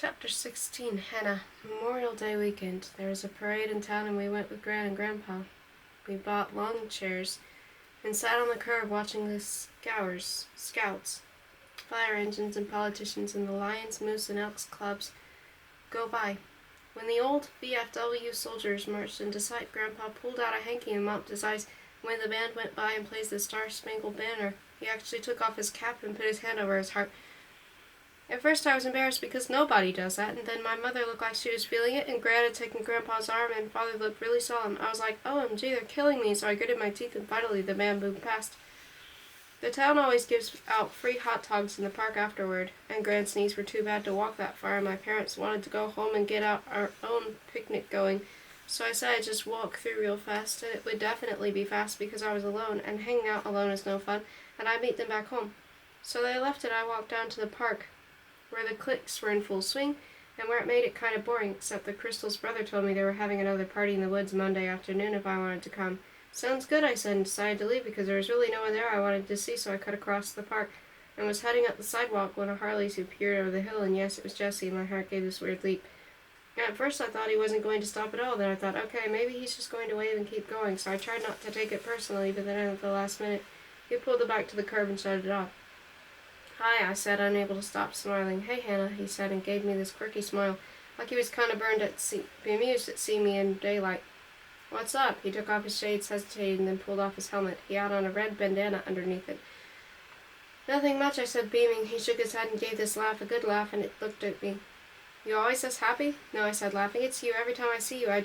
Chapter 16, Hannah. Memorial Day weekend. There was a parade in town and we went with Gran and Grandpa. We bought long chairs and sat on the curb watching the scouts, fire engines and politicians and the Lions, Moose and Elks clubs go by. When the old VFW soldiers marched into sight, Grandpa pulled out a hanky and mopped his eyes. When the band went by and played the Star-Spangled Banner, he actually took off his cap and put his hand over his heart. At first I was embarrassed because nobody does that, and then my mother looked like she was feeling it, and Gran had taken Grandpa's arm, and Father looked really solemn. I was like, OMG, they're killing me, so I gritted my teeth, and finally the band moved past. The town always gives out free hot dogs in the park afterward, and Gran's knees were too bad to walk that far, and my parents wanted to go home and get out our own picnic going, so I said I'd just walk through real fast, and it would definitely be fast because I was alone, and hanging out alone is no fun, and I'd meet them back home. So they left and I walked down to the park, where the cliques were in full swing, and where it made it kind of boring, except that Crystal's brother told me they were having another party in the woods Monday afternoon if I wanted to come. Sounds good, I said, and decided to leave because there was really no one there I wanted to see, so I cut across the park and was heading up the sidewalk when a Harley's appeared over the hill, and yes, it was Jesse, and my heart gave this weird leap. At first I thought he wasn't going to stop at all, then I thought, okay, maybe he's just going to wave and keep going, so I tried not to take it personally, but then at the last minute, he pulled the bike to the curb and shut it off. Hi, I said, unable to stop smiling. Hey, Hannah, he said, and gave me this quirky smile, like he was kind of bemused at seeing me in daylight. What's up? He took off his shades, hesitated, and then pulled off his helmet. He had on a red bandana underneath it. Nothing much, I said, beaming. He shook his head and gave this laugh, a good laugh, and it looked at me. You always this happy? No, I said, laughing. It's you. Every time I see you, I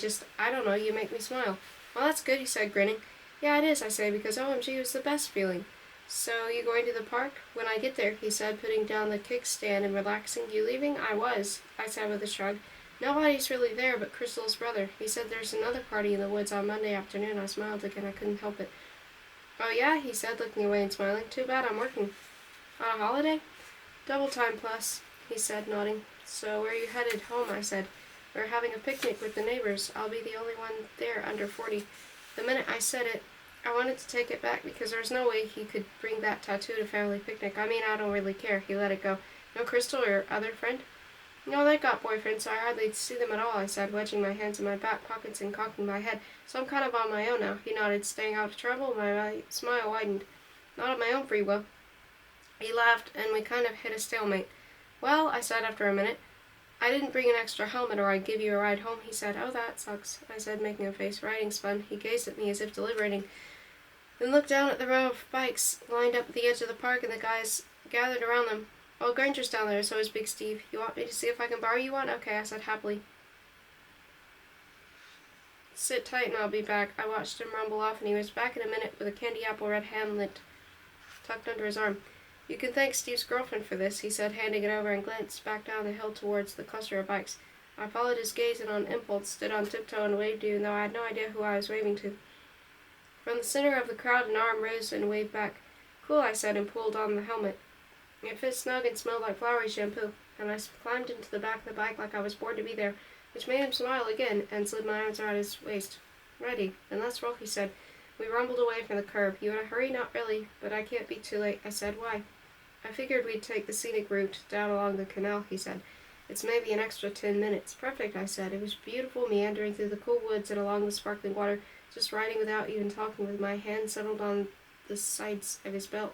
don't know, you make me smile. Well, that's good, he said, grinning. Yeah, it is, I say, because OMG was the best feeling. So, you going to the park? When I get there, he said, putting down the kickstand and relaxing. You leaving? I was, I said with a shrug. Nobody's really there but Crystal's brother. He said there's another party in the woods on Monday afternoon. I smiled again. I couldn't help it. Oh yeah, he said, looking away and smiling. Too bad I'm working. On a holiday? Double time plus, he said, nodding. So where are you headed? Home, I said. We're having a picnic with the neighbors. I'll be the only one there under 40. The minute I said it, I wanted to take it back because there was no way he could bring that tattoo to family picnic. I mean, I don't really care. He let it go. No Crystal or your other friend? No, they got boyfriends, so I hardly see them at all, I said, wedging my hands in my back pockets and cocking my head. So I'm kind of on my own now. He nodded, staying out of trouble. My smile widened. Not of my own free will. He laughed, and we kind of hit a stalemate. Well, I said after a minute, I didn't bring an extra helmet or I'd give you a ride home. He said, oh, that sucks, I said, making a face. Riding's fun. He gazed at me as if deliberating, then looked down at the row of bikes lined up at the edge of the park and the guys gathered around them. Oh, Granger's down there, so is Big Steve. You want me to see if I can borrow you one? Okay, I said happily. Sit tight and I'll be back. I watched him rumble off and he was back in a minute with a candy apple red hamlet tucked under his arm. You can thank Steve's girlfriend for this, he said, handing it over, and glanced back down the hill towards the cluster of bikes. I followed his gaze and on impulse stood on tiptoe and waved even though I had no idea who I was waving to. From the center of the crowd an arm rose and waved back. Cool, I said, and pulled on the helmet. It fit snug and smelled like flowery shampoo, and I climbed into the back of the bike like I was bored to be there, which made him smile again, and slid my arms around his waist. Ready, then let's roll, he said. We rumbled away from the curb. You in a hurry? Not really, but I can't be too late, I said. Why? I figured we'd take the scenic route down along the canal, he said. It's maybe an extra 10 minutes. Perfect, I said. It was beautiful, meandering through the cool woods and along the sparkling water, just riding without even talking, with my hand settled on the sides of his belt,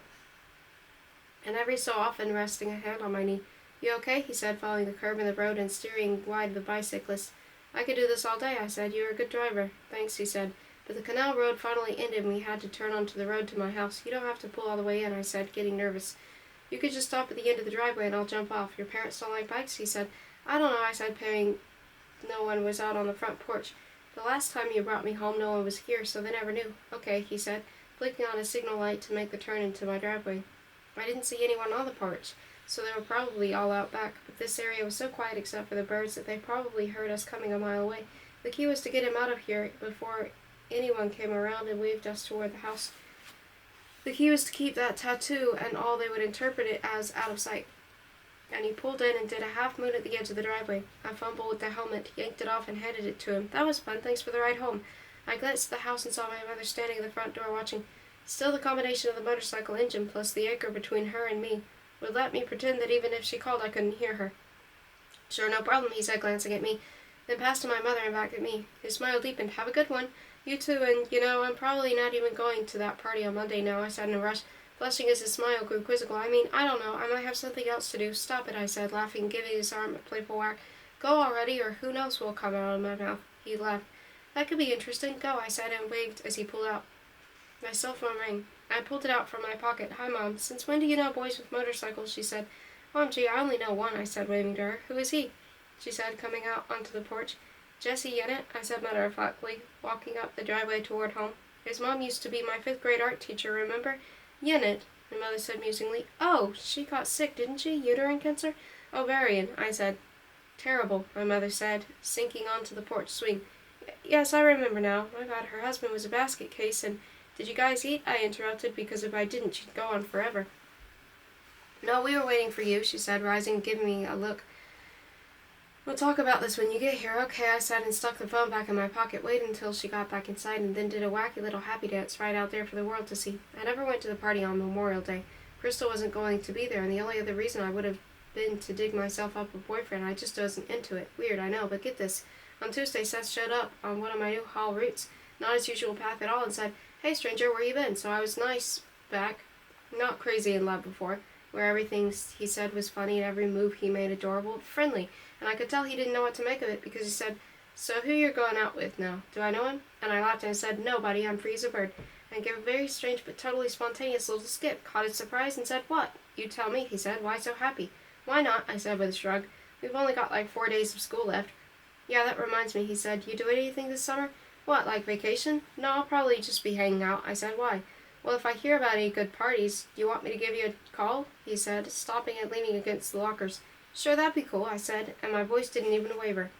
and every so often resting a hand on my knee. You okay? He said, following the curb in the road and steering wide the bicyclist. I could do this all day, I said. You're a good driver. Thanks, he said. But the canal road finally ended and we had to turn onto the road to my house. You don't have to pull all the way in, I said, getting nervous. You could just stop at the end of the driveway and I'll jump off. Your parents don't like bikes, he said. I don't know, I said, paying no one was out on the front porch. The last time you brought me home, no one was here, so they never knew. Okay, he said, flicking on a signal light to make the turn into my driveway. I didn't see anyone on the porch, so they were probably all out back, but this area was so quiet except for the birds that they probably heard us coming a mile away. The key was to get him out of here before anyone came around and waved us toward the house. The key was to keep that tattoo and all they would interpret it as out of sight. And he pulled in and did a half moon at the edge of the driveway. I fumbled with the helmet, yanked it off, and handed it to him. That was fun, thanks for the ride home. I glanced at the house and saw my mother standing at the front door watching. Still, the combination of the motorcycle engine plus the acre between her and me would let me pretend that even if she called I couldn't hear her. Sure, no problem, he said, glancing at me, then passed to my mother and back at me. His smile deepened. Have a good one. You too, and, I'm probably not even going to that party on Monday now, I said in a rush, blushing as his smile grew quizzical. I mean, I don't know. I might have something else to do. Stop it, I said, laughing, giving his arm a playful whack. Go already, or who knows what will come out of my mouth. He laughed. That could be interesting. Go, I said, and waved as he pulled out. My cell phone rang. I pulled it out from my pocket. Hi, Mom. Since when do you know boys with motorcycles? She said. Mom, gee, I only know one, I said, waving to her. Who is he? She said, coming out onto the porch. Jesse Yennett, I said matter-of-factly, walking up the driveway toward home. His mom used to be my 5th-grade art teacher, remember? Yennett, my mother said musingly. Oh, she got sick, didn't she? Uterine cancer? Ovarian, I said. Terrible, my mother said, sinking onto the porch swing. Yes, I remember now. My God, her husband was a basket case, and did you guys eat? I interrupted, because if I didn't, she'd go on forever. No, we were waiting for you, she said, rising and giving me a look. We'll talk about this when you get here. Okay, I said and stuck the phone back in my pocket, waited until she got back inside, and then did a wacky little happy dance right out there for the world to see. I never went to the party on Memorial Day. Crystal wasn't going to be there, and the only other reason I would have been to dig myself up a boyfriend. I just wasn't into it. Weird, I know, but get this. On Tuesday, Seth showed up on one of my new hall routes, not his usual path at all, and said, Hey, stranger, where you been? So I was nice back, not crazy in love before, where everything he said was funny and every move he made adorable, friendly. And I could tell he didn't know what to make of it, because he said, So who you're going out with now? Do I know him? And I laughed and said, No, buddy, I'm free as a bird. And gave a very strange but totally spontaneous little skip, caught his surprise, and said, What? You tell me, he said. Why so happy? Why not? I said with a shrug. We've only got like 4 days of school left. Yeah, that reminds me, he said. You do anything this summer? What, like vacation? No, I'll probably just be hanging out. I said, Why? Well, if I hear about any good parties, do you want me to give you a call? He said, stopping and leaning against the lockers. Sure, that'd be cool, I said, and my voice didn't even waver.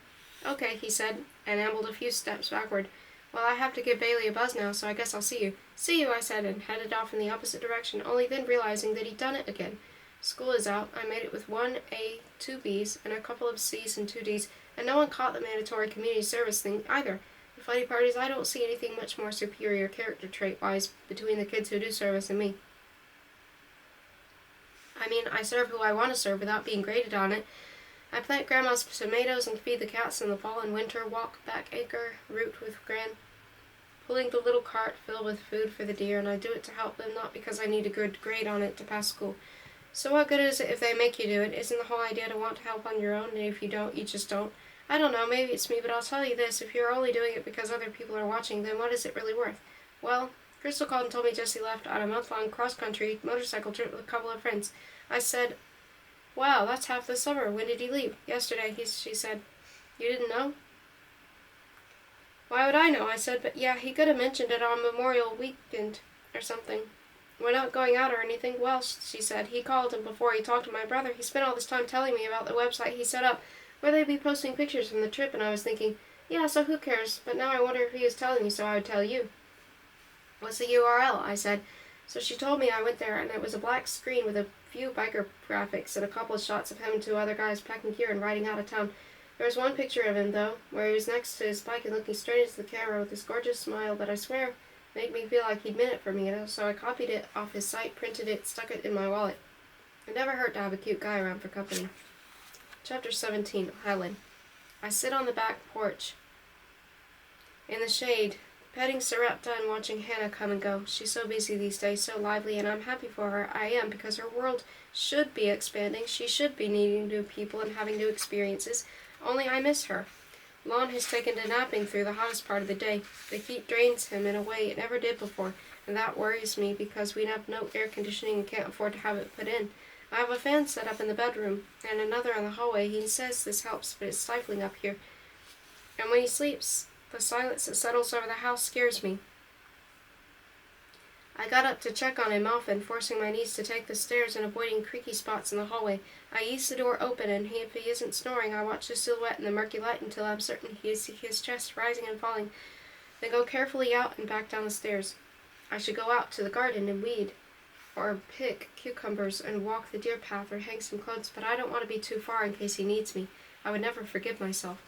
Okay, he said, and ambled a few steps backward. Well, I have to give Bailey a buzz now, so I guess I'll see you. See you, I said, and headed off in the opposite direction, only then realizing that he'd done it again. School is out. I made it with 1 A, 2 Bs, and a couple of Cs and 2 Ds, and no one caught the mandatory community service thing either. The funny part is I don't see anything much more superior character trait-wise between the kids who do service and me. I mean, I serve who I want to serve without being graded on it. I plant Grandma's tomatoes and feed the cats in the fall and winter, walk back acre route with Gran, pulling the little cart filled with food for the deer, and I do it to help them, not because I need a good grade on it to pass school. So what good is it if they make you do it? Isn't the whole idea to want to help on your own, and if you don't, you just don't? I don't know, maybe it's me, but I'll tell you this, if you're only doing it because other people are watching, then what is it really worth? Well, Crystal called and told me Jesse left on a month-long cross-country motorcycle trip with a couple of friends. I said, Wow, that's half the summer. When did he leave? Yesterday, she said. You didn't know? Why would I know? I said, but yeah, he could have mentioned it on Memorial Weekend or something. We're not going out or anything. Well, she said, he called, and before he talked to my brother, he spent all this time telling me about the website he set up, where they'd be posting pictures from the trip, and I was thinking, yeah, so who cares? But now I wonder if he was telling me so I would tell you. What's the URL? I said. So she told me. I went there, and it was a black screen with a few biker graphics and a couple of shots of him and 2 other guys packing gear and riding out of town. There was one picture of him, though, where he was next to his bike and looking straight into the camera with this gorgeous smile that I swear made me feel like he'd meant it for me, so I copied it off his site, printed it, stuck it in my wallet. It never hurt to have a cute guy around for company. Chapter 17, Helen. I sit on the back porch in the shade, petting Sarepta and watching Hannah come and go. She's so busy these days, so lively, and I'm happy for her. I am, because her world should be expanding. She should be needing new people and having new experiences. Only I miss her. Lon has taken to napping through the hottest part of the day. The heat drains him in a way it never did before, and that worries me because we have no air conditioning and can't afford to have it put in. I have a fan set up in the bedroom and another in the hallway. He says this helps, but it's stifling up here. And when he sleeps, the silence that settles over the house scares me. I got up to check on him often, forcing my knees to take the stairs and avoiding creaky spots in the hallway. I ease the door open, and if he isn't snoring, I watch his silhouette in the murky light until I'm certain he see his chest rising and falling, then go carefully out and back down the stairs. I should go out to the garden and weed, or pick cucumbers and walk the deer path or hang some clothes, but I don't want to be too far in case he needs me. I would never forgive myself.